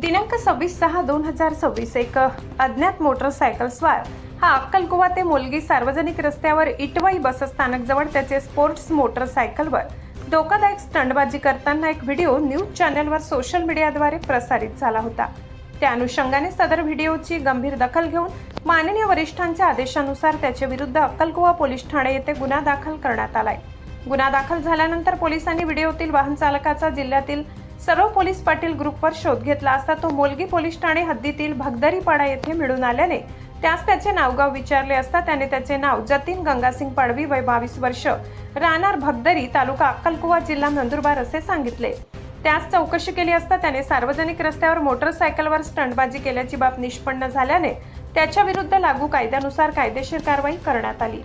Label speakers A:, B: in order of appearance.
A: दिनांक 26/6/2026 एक अज्ञात मोटरसायकल स्वार हा अक्कलकुवा ते मोलगी सार्वजनिक रस्त्यावर इटवाई बस स्थानक जवळ त्याचे स्पोर्ट्स मोटरसायकलवर धोकादायक स्टंटबाजी करताना एक व्हिडिओ न्यूज चॅनलवर सोशल मीडियाद्वारे प्रसारित झाला होता। त्या अनुषंगाने सदर व्हिडिओची गंभीर दखल घेऊन माननीय वरिष्ठांच्या आदेशानुसार त्याच्या विरुद्ध अक्कलकुवा पोलीस ठाणे येथे गुन्हा दाखल करण्यात आलाय। गुन्हा दाखल झाल्यानंतर पोलिसांनी व्हिडिओतील वाहन चालकाचा जिल्ह्यातील सर्व पोलीस पाटील ग्रुपवर शोध घेतला असता तो मोलगी पोलीस ठाणे हद्दीतील भगदरीपाडा येथे मिळून आल्याने त्यास त्याचे नावगाव विचारले असता त्याने त्याचे नाव जतीन गंगासिंग पाडवी वय 22 वर्ष राहणार भगदरी तालुका अक्कलकुवा जिल्हा नंदुरबार असे सांगितले। त्यास चौकशी केली असता त्याने सार्वजनिक रस्त्यावर मोटरसायकलवर स्टंटबाजी केल्याची बाब निष्पन्न झाल्याने त्याच्या विरुद्ध लागू कायद्यानुसार कायदेशीर कारवाई करण्यात आली।